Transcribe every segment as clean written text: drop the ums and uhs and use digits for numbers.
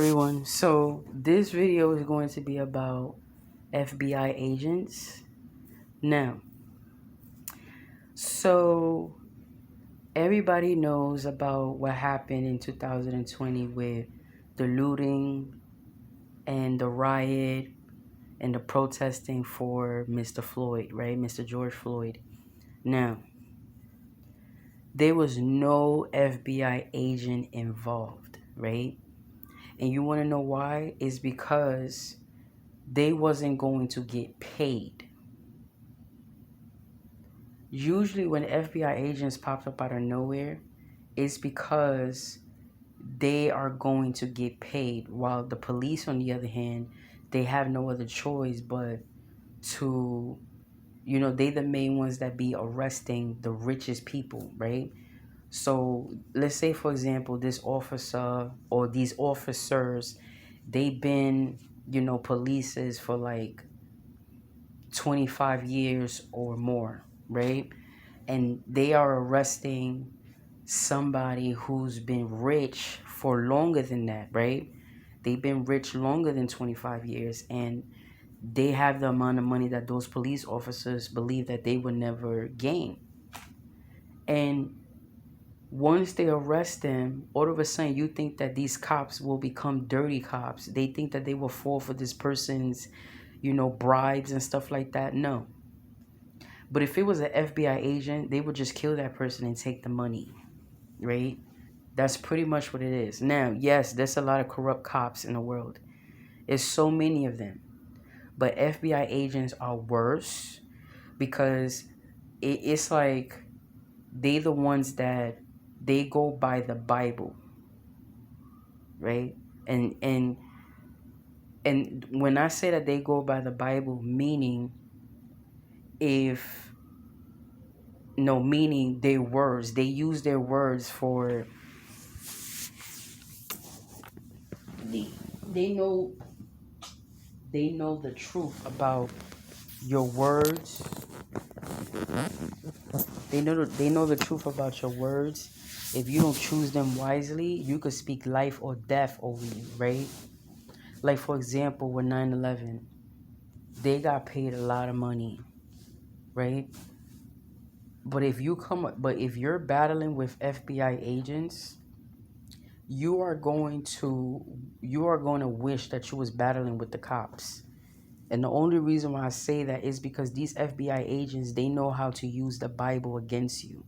everyone. So this video is going to be about FBI agents. Now, so everybody knows about what happened in 2020 with the looting and the riot and the protesting for Mr. Floyd, right? Mr. George Floyd. Now, there was no FBI agent involved, right? And you want to know why? It's because they wasn't going to get paid. Usually when FBI agents pop up out of nowhere, it's because they are going to get paid, while the police, on the other hand, they have no other choice but to, they the main ones that be arresting the richest people, right? So let's say, for example, this officer or these officers, they've been, polices for like 25 years or more, right? And they are arresting somebody who's been rich for longer than that, right? They've been rich longer than 25 years, and they have the amount of money that those police officers believe that they would never gain. And once they arrest them, all of a sudden you think that these cops will become dirty cops. They think that they will fall for this person's, bribes and stuff like that. No. But if it was an FBI agent, they would just kill that person and take the money, right? That's pretty much what it is. Now, yes, there's a lot of corrupt cops in the world. There's so many of them. But FBI agents are worse because it's like they the ones that they go by the Bible, right? And when I say that they go by the Bible, meaning meaning their words. They use their words for they know the truth about your words. They know the truth about your words. If you don't choose them wisely, you could speak life or death over you, right? Like, for example, with 9/11, they got paid a lot of money, right? But if you're battling with FBI agents, you are going to wish that you was battling with the cops. And the only reason why I say that is because these FBI agents, they know how to use the Bible against you.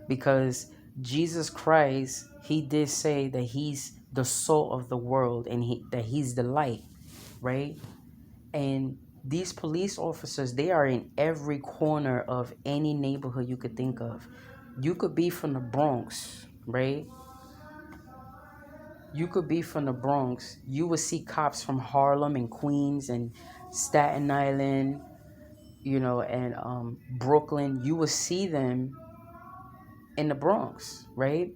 Because Jesus Christ, he did say that he's the salt of the world and that he's the light, right? And these police officers, they are in every corner of any neighborhood you could think of. You could be from the Bronx, right? You could be from the Bronx. You would see cops from Harlem and Queens and Staten Island, and Brooklyn. You would see them in the Bronx, right?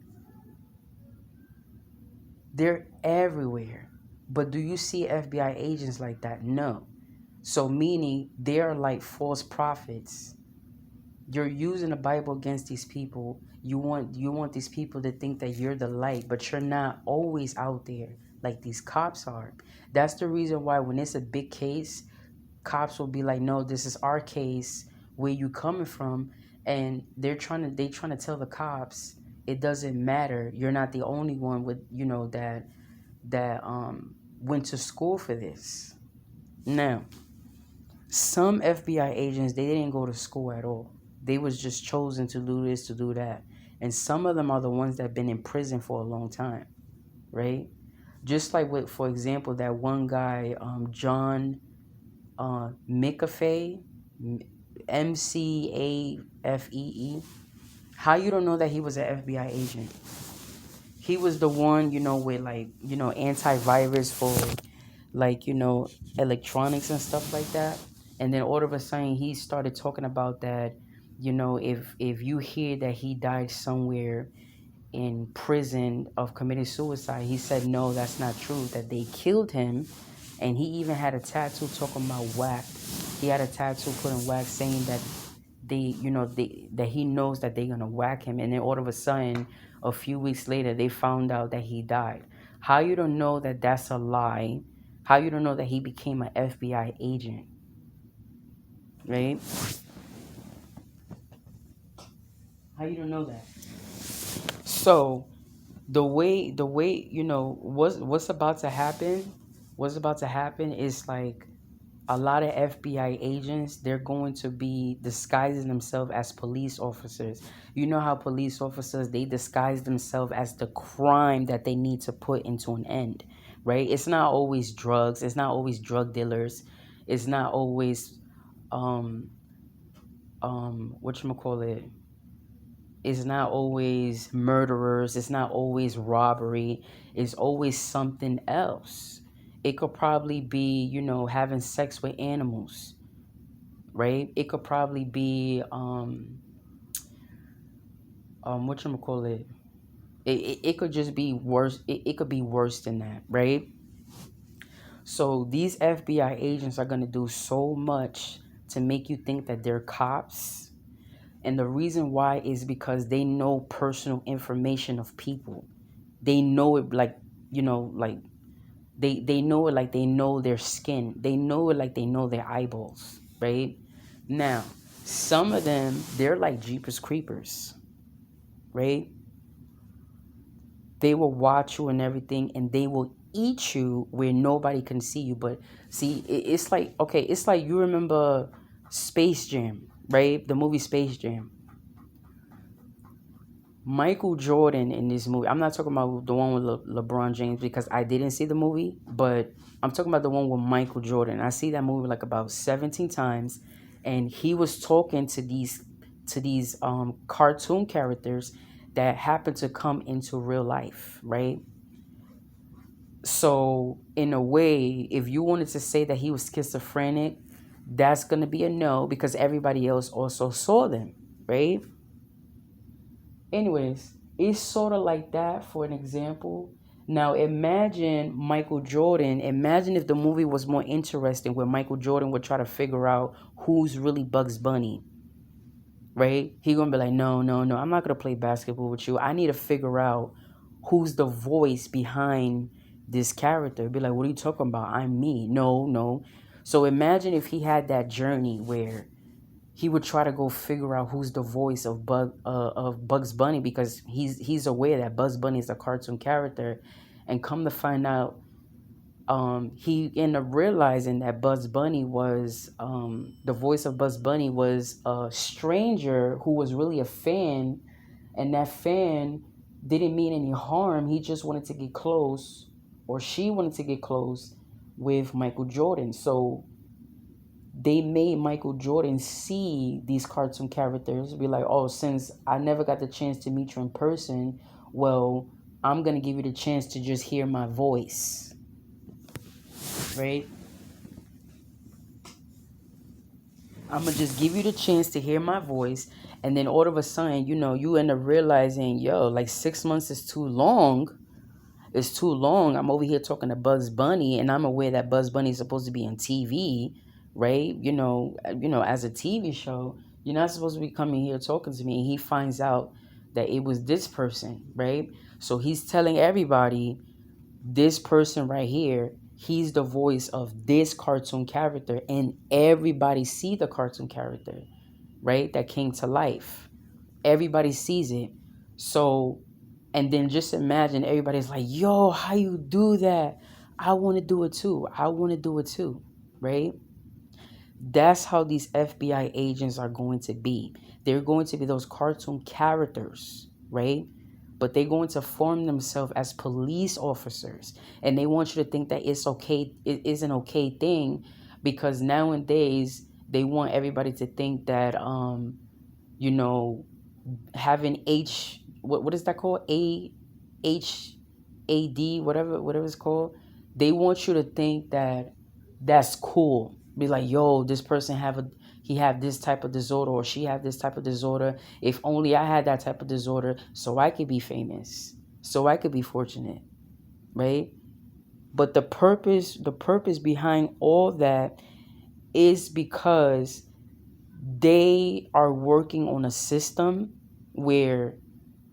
They're everywhere. But do you see FBI agents like that? No. So meaning they're like false prophets. You're using the Bible against these people. You want these people to think that you're the light, but you're not always out there like these cops are. That's the reason why when it's a big case, cops will be like, no, this is our case. Where you coming from? And they trying to tell the cops it doesn't matter. You're not the only one with that went to school for this. Now, some FBI agents, they didn't go to school at all. They was just chosen to do this, to do that. And some of them are the ones that have been in prison for a long time, right? Just like with, for example, that one guy, John McAfee, McAfee. How you don't know that he was an FBI agent? He was the one, with like, antivirus for like, electronics and stuff like that. And then all of a sudden he started talking about that, if you hear that he died somewhere in prison of committing suicide, he said, no, that's not true, that they killed him. And he even had a tattoo talking about whack. He had a tattoo put in wax saying that that he knows that they're going to whack him. And then all of a sudden, a few weeks later, they found out that he died. How you don't know that that's a lie? How you don't know that he became an FBI agent, right? How you don't know that? So the way what's about to happen, is like a lot of FBI agents, they're going to be disguising themselves as police officers. You know how police officers, they disguise themselves as the crime that they need to put into an end, right? It's not always drugs. It's not always drug dealers. It's not always um whatchamacallit, it's not always murderers. It's not always robbery. It's always something else. It could probably be, having sex with animals, right? It could probably be whatchamacallit. It could just be worse. It could be worse than that, right? So these FBI agents are gonna do so much to make you think that they're cops. And the reason why is because they know personal information of people. They know it like, like they know it like they know their skin. They know it like they know their eyeballs, right? Now, some of them, they're like Jeepers Creepers, right? They will watch you and everything, and they will eat you where nobody can see you. But see, it's like, okay, it's like, you remember Space Jam, right? The movie Space Jam. Michael Jordan in this movie. I'm not talking about the one with LeBron James because I didn't see the movie, but I'm talking about the one with Michael Jordan. I see that movie like about 17 times, and he was talking to these cartoon characters that happen to come into real life, right? So in a way, if you wanted to say that he was schizophrenic, that's gonna be a no because everybody else also saw them, right? Anyways, it's sort of like that for an example. Now imagine Michael Jordan. Imagine if the movie was more interesting where Michael Jordan would try to figure out who's really Bugs Bunny, right? He gonna be like, no, no, no, I'm not gonna play basketball with you. I need to figure out who's the voice behind this character. Be like, what are you talking about? I'm me. No, no. So imagine if he had that journey where he would try to go figure out who's the voice of Bugs Bunny because he's aware that Bugs Bunny is a cartoon character, and come to find out, he ended up realizing that Bugs Bunny was the voice of Bugs Bunny was a stranger who was really a fan, and that fan didn't mean any harm. He just wanted to get close, or she wanted to get close with Michael Jordan. So they made Michael Jordan see these cartoon characters, be like, oh, since I never got the chance to meet you in person, well, I'm going to give you the chance to just hear my voice, right? I'm going to just give you the chance to hear my voice. And then all of a sudden, you end up realizing, yo, like 6 months is too long. It's too long. I'm over here talking to Bugs Bunny, and I'm aware that Bugs Bunny is supposed to be on TV, right? As a TV show, you're not supposed to be coming here talking to me. And he finds out that it was this person, right? So he's telling everybody, this person right here, he's the voice of this cartoon character, and everybody see the cartoon character, right? That came to life. Everybody sees it. So, and then just imagine everybody's like, yo, how you do that? I want to do it too. I want to do it too, right? That's how these FBI agents are going to be. They're going to be those cartoon characters, right? But they're going to form themselves as police officers. And they want you to think that it's okay, it is an okay thing, because nowadays they want everybody to think that you know, having what is that called? HAD, whatever it's called. They want you to think that that's cool. Be like, yo, this person he have this type of disorder, or she have this type of disorder. If only I had that type of disorder, so I could be famous, so I could be fortunate, right? But the purpose behind all that is because they are working on a system where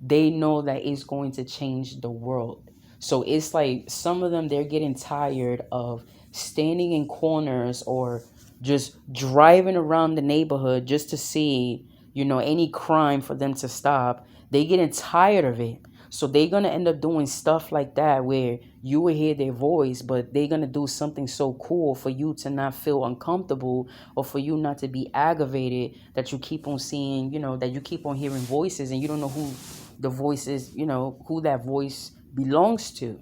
they know that it's going to change the world. So it's like some of them, they're getting tired of standing in corners or just driving around the neighborhood just to see, any crime for them to stop. They getting tired of it. So they're gonna end up doing stuff like that where you will hear their voice, but they're gonna do something so cool for you to not feel uncomfortable or for you not to be aggravated that you keep on seeing, that you keep on hearing voices and you don't know who the voice is, who that voice belongs to,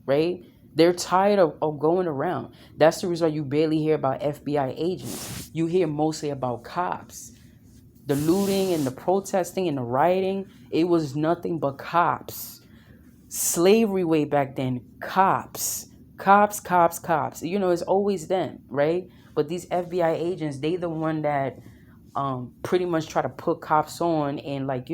right? They're tired of going around. That's the reason why you barely hear about FBI agents. You hear mostly about cops. The looting and the protesting and the rioting, it was nothing but cops. Slavery way back then, cops. Cops, cops, cops. It's always them, right? But these FBI agents, they the one that pretty much try to put cops on and like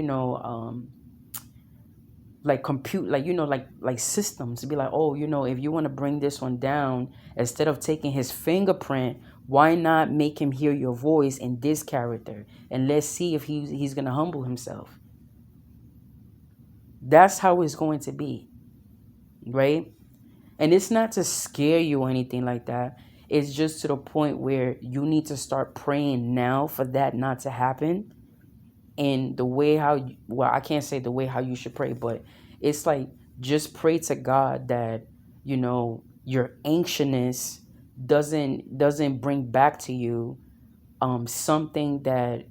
compute, like systems to be like, oh, if you want to bring this one down, instead of taking his fingerprint, why not make him hear your voice in this character, and let's see if he's gonna humble himself. That's how it's going to be, right? And it's not to scare you or anything like that. It's just to the point where you need to start praying now for that not to happen. And the way how, well, I can't say the way how you should pray, but it's like, just pray to God that, your anxiousness doesn't bring back to you something that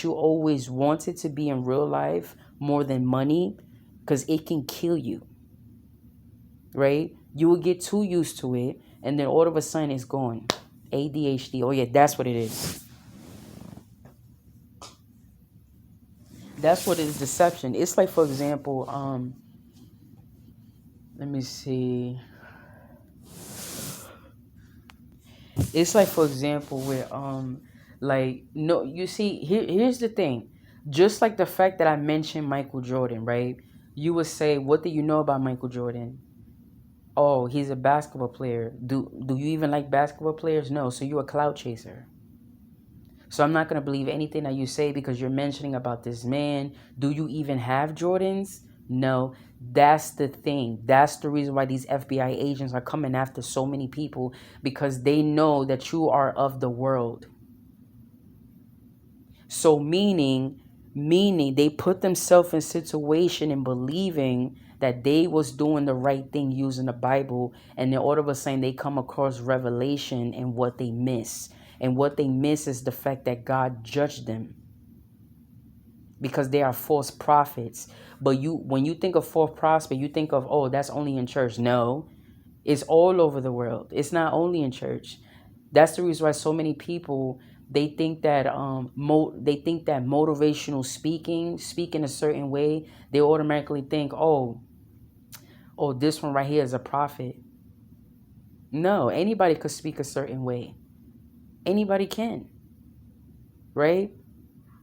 you always wanted to be in real life more than money, because it can kill you, right? You will get too used to it, and then all of a sudden it's gone. ADHD. Oh yeah, that's what it is. That's what it is. Deception. It's like, for example, let me see. It's like, for example, where like, no, you see, here's the thing. Just like the fact that I mentioned Michael Jordan, right? You would say, what do you know about Michael Jordan? Oh, he's a basketball player. Do you even like basketball players? No. So you're a clout chaser. So I'm not going to believe anything that you say because you're mentioning about this man. Do you even have Jordans? No. That's the thing. That's the reason why these FBI agents are coming after so many people, because they know that you are of the world. So meaning they put themselves in situation and believing that they was doing the right thing using the Bible, and then all of a sudden they come across revelation and what they miss. And what they miss is the fact that God judged them, because they are false prophets. But when you think of false prophet, you think of, oh, that's only in church. No, it's all over the world. It's not only in church. That's the reason why so many people, they think that motivational speaking a certain way, they automatically think, oh, this one right here is a prophet. No, anybody could speak a certain way. Anybody can, right?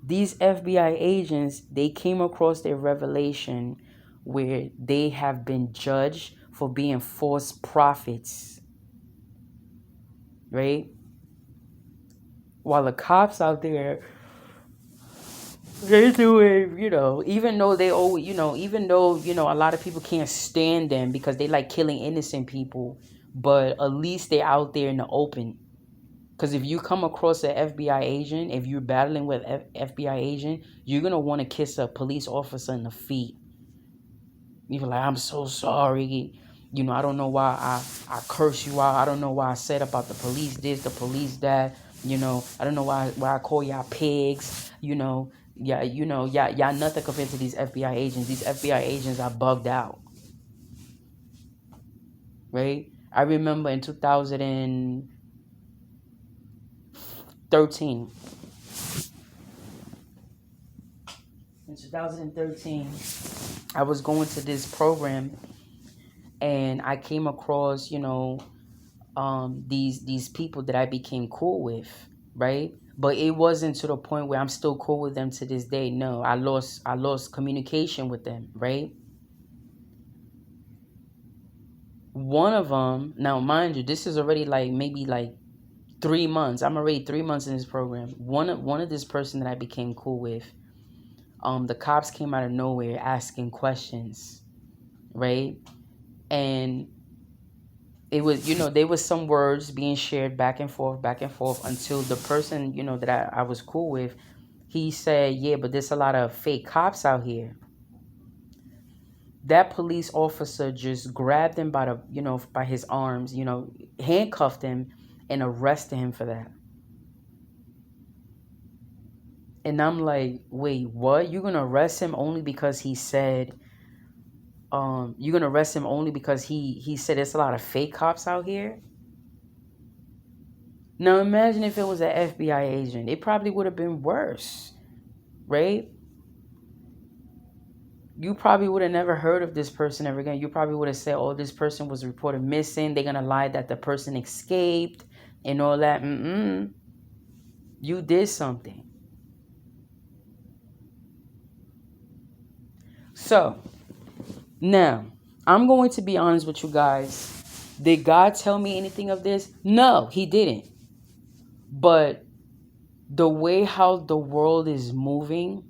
These FBI agents, they came across their revelation where they have been judged for being false prophets, right? While the cops out there, they do it, even though a lot of people can't stand them because they like killing innocent people, but at least they're out there in the open. Because if you come across an FBI agent, if you're battling with FBI agent, you're going to want to kiss a police officer in the feet. You're like, I'm so sorry. I don't know why I curse you out. I don't know why I said about the police this, the police that. I don't know why I call y'all pigs. Y'all nothing compared to these FBI agents. These FBI agents are bugged out. Right? I remember in 2013. In 2013, I was going to this program, and I came across, these people that I became cool with, right? But it wasn't to the point where I'm still cool with them to this day. No, I lost communication with them, right? One of them, now mind you, this is already like maybe like 3 months. I'm already 3 months in this program. One of this person that I became cool with, the cops came out of nowhere asking questions, right? And it was, there was some words being shared back and forth until the person, that I was cool with, he said, yeah, but there's a lot of fake cops out here. That police officer just grabbed him by the, by his arms, handcuffed him and arrested him for that. And I'm like, wait, what? You're gonna arrest him only because he said, you're gonna arrest him only because he said there's a lot of fake cops out here? Now imagine if it was an FBI agent. It probably would have been worse, right? You probably would have never heard of this person ever again. You probably would have said, oh, this person was reported missing. They're gonna lie that the person escaped and all that. You did something. So now I'm going to be honest with you guys. Did God tell me anything of this? No, he didn't. But the way how the world is moving,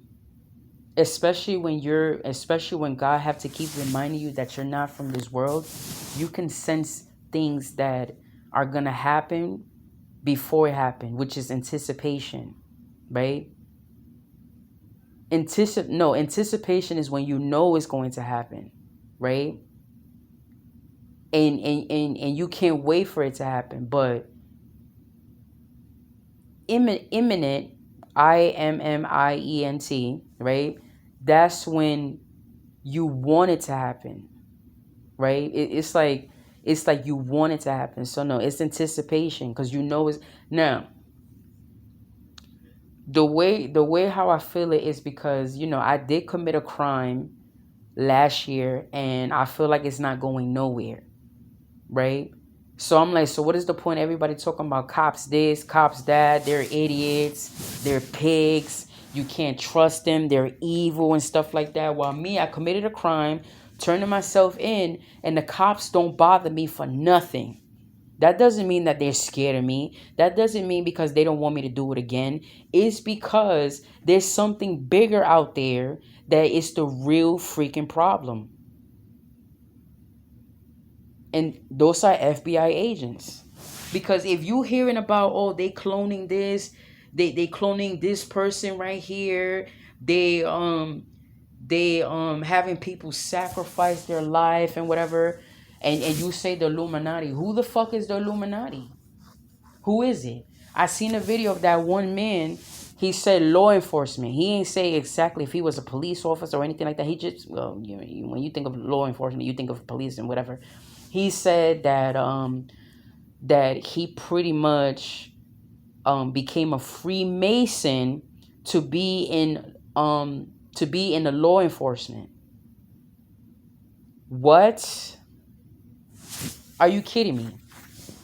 especially when God have to keep reminding you that you're not from this world, you can sense things that are gonna happen before it happen, which is anticipation, right? Anticipation is when you know it's going to happen, right? And you can't wait for it to happen. But imminent, IMMIENT, right? That's when you want it to happen, right? It's like you want it to happen. So no, it's anticipation because you know it's now. The way how I feel it is because I did commit a crime last year and I feel like it's not going nowhere, right? So I'm like, so what is the point? Everybody talking about cops this, cops that, they're idiots, they're pigs, you can't trust them, they're evil and stuff like that. While me, I committed a crime, turning myself in, and the cops don't bother me for nothing. That doesn't mean that they're scared of me. That doesn't mean because they don't want me to do it again. It's because there's something bigger out there that is the real freaking problem. And those are FBI agents. Because if you hearing about, oh, they cloning this, they cloning this person right here, they having people sacrifice their life and whatever, and you say the Illuminati, who the fuck is the Illuminati? Who is it? I seen a video of that one man. He said law enforcement. He ain't say exactly if he was a police officer or anything like that. He just, well, when you think of law enforcement, you think of police and whatever. He said that that he pretty much became a Freemason to be in the law enforcement. What? Are you kidding me?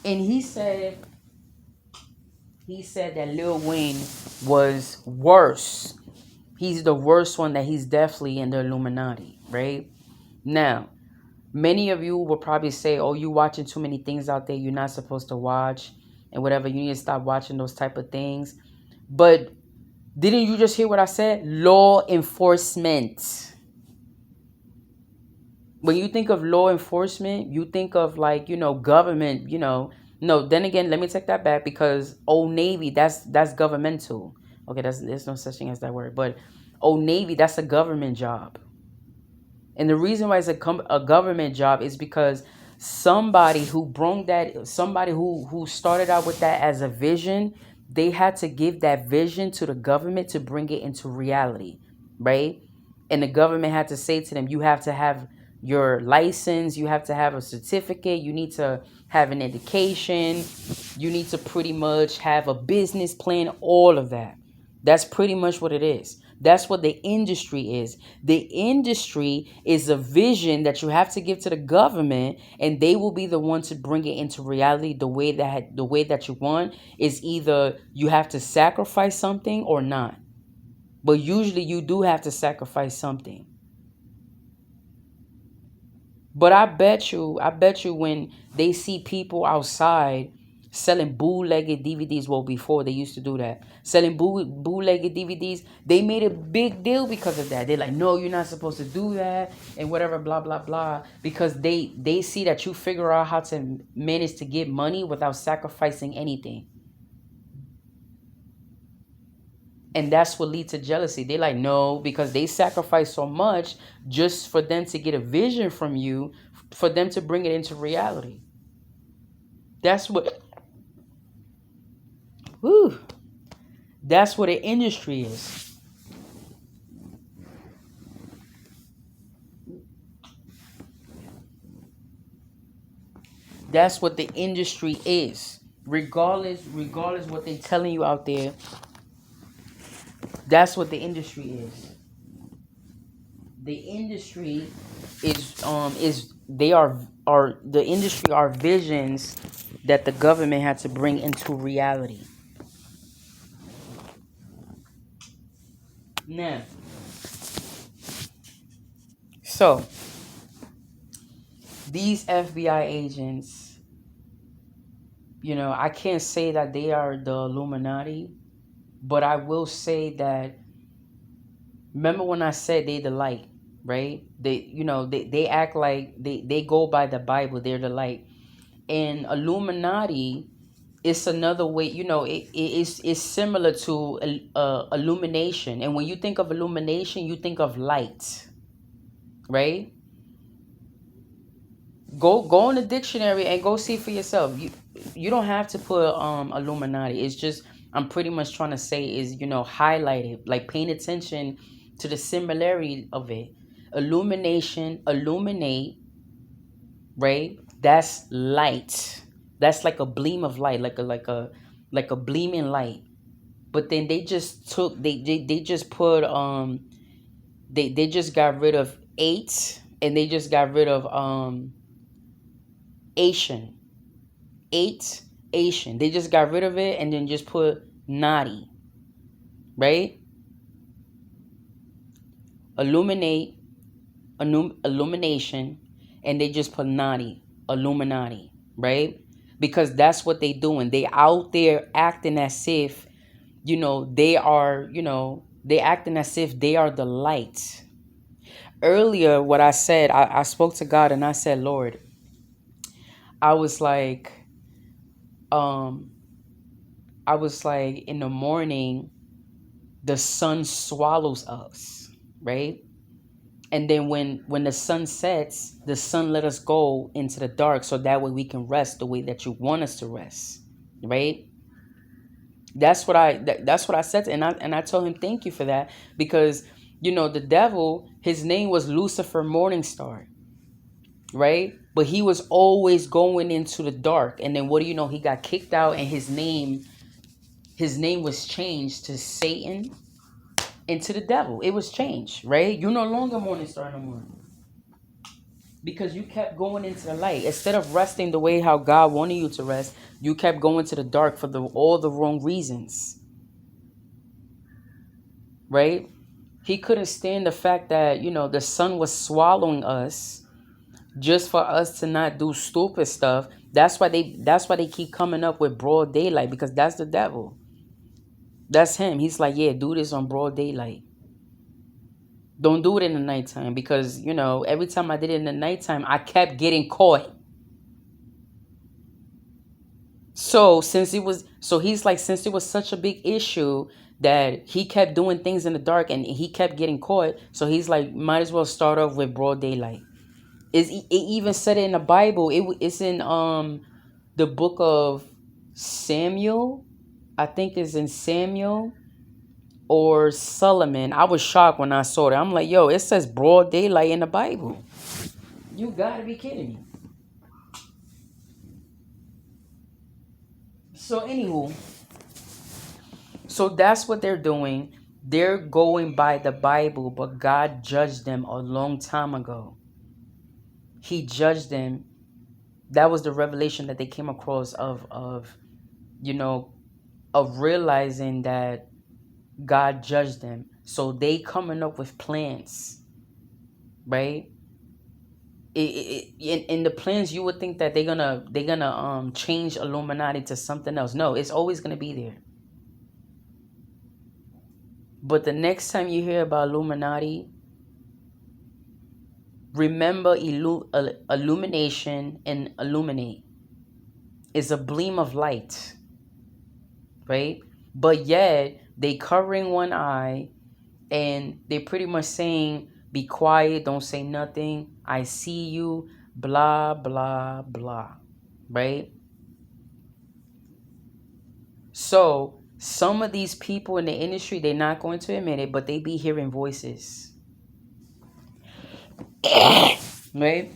And he said that Lil Wayne was worse. He's the worst one, that he's definitely in the Illuminati, right? Now, many of you will probably say, oh, you watching too many things out there you're not supposed to watch and whatever. You need to stop watching those type of things. But didn't you just hear what I said? Law enforcement. When you think of law enforcement, you think of like, government, No, then again, let me take that back because Old Navy, that's governmental. Okay, there's no such thing as that word. But Old Navy, that's a government job. And the reason why it's a government job is because somebody who started out with that as a vision, they had to give that vision to the government to bring it into reality, right? And the government had to say to them, you have to have your license, you have to have a certificate, you need to have an education, you need to pretty much have a business plan, all of that. That's pretty much what it is. That's what the industry is. The industry is a vision that you have to give to the government, and they will be the one to bring it into reality the way that you want. Is either you have to sacrifice something or not. But usually you do have to sacrifice something. But I bet you when they see people outside selling bootlegged DVDs. Well, before they used to do that, selling bootlegged DVDs. They made a big deal because of that. They're like, no, you're not supposed to do that, and whatever, blah blah blah. Because they see that you figure out how to manage to get money without sacrificing anything. And that's what leads to jealousy. They like, no, because they sacrifice so much just for them to get a vision from you, for them to bring it into reality. That's what, whew, that's what the industry is. That's what the industry is. Regardless what they telling you out there, that's what the industry is. The industry is they are the industry are visions that the government had to bring into reality. Now, so these FBI agents, I can't say that they are the Illuminati, but I will say that, remember when I said they the light, right? They act like they go by the Bible, they're the light. And Illuminati, it's another way, it's similar to illumination. And when you think of illumination, you think of light, right? Go in the dictionary and go see for yourself. You don't have to put Illuminati. It's just, I'm pretty much trying to say is, highlight it, like paying attention to the similarity of it. Illumination, illuminate, right? That's light. That's like a beam of light, like a gleaming light. But then they just took they just put they just got rid of eight, and they just got rid of Asian. Eight Asian. They just got rid of it and then just put naughty. Right? Illuminate, illumination, and they just put naughty, Illuminati, right? Because that's what they doing. They out there acting as if, they are, they acting as if they are the light. Earlier, what I said, I spoke to God and I said, Lord, I was like, um, in the morning, the sun swallows us, right? And then when the sun sets, the sun let us go into the dark, so that way we can rest the way that you want us to rest, right? That's what I said, and I told him thank you for that, because the devil, his name was Lucifer Morningstar, right? But he was always going into the dark, and then what do you know? He got kicked out, and his name was changed to Satan and to the devil. It was changed, right? You're no longer Morningstar no more, because you kept going into the light instead of resting the way how God wanted you to rest. You kept going to the dark for all the wrong reasons, right? He couldn't stand the fact that the sun was swallowing us just for us to not do stupid stuff. That's why they keep coming up with broad daylight, because that's the devil. That's him. He's like, yeah, do this on broad daylight. Don't do it in the nighttime, because every time I did it in the nighttime, I kept getting caught. So he's like, since it was such a big issue that he kept doing things in the dark and he kept getting caught, so he's like, might as well start off with broad daylight. It even said it in the Bible. It's in the book of Samuel. I think it's in Samuel or Solomon. I was shocked when I saw it. I'm like, yo, it says broad daylight in the Bible. You gotta be kidding me. So anywho, so that's what they're doing. They're going by the Bible, but God judged them a long time ago. He judged them. That was the revelation that they came across of realizing that God judged them. So they coming up with plans, right? in the plans, you would think that they're gonna change Illuminati to something else. No, it's always gonna be there. But the next time you hear about Illuminati, remember illumination and illuminate is a gleam of light, right? But yet they covering one eye and they pretty much saying, be quiet, don't say nothing, I see you, blah blah blah, right? So some of these people in the industry, they're not going to admit it, but they be hearing voices, right?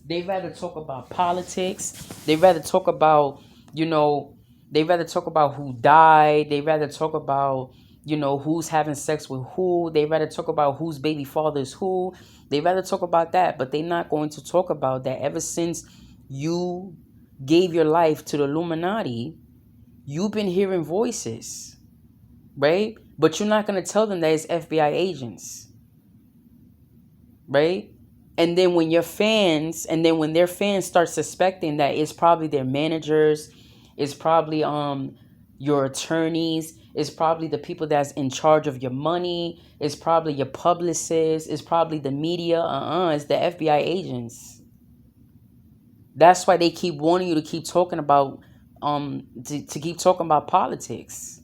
They rather talk about politics. They rather talk about, you know, they rather talk about who died. They rather talk about, who's having sex with who. They rather talk about whose baby father is who. They rather talk about that, but they're not going to talk about that. Ever since you gave your life to the Illuminati, you've been hearing voices, right? But you're not going to tell them that it's FBI agents, right? And then when their fans start suspecting that it's probably their managers, it's probably your attorneys, it's probably the people that's in charge of your money, it's probably your publicists, it's probably the media, it's the FBI agents. That's why they keep wanting you to keep talking about to keep talking about politics.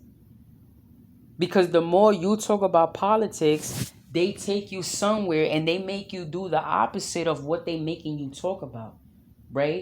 Because the more you talk about politics, they take you somewhere and they make you do the opposite of what they making you talk about, right?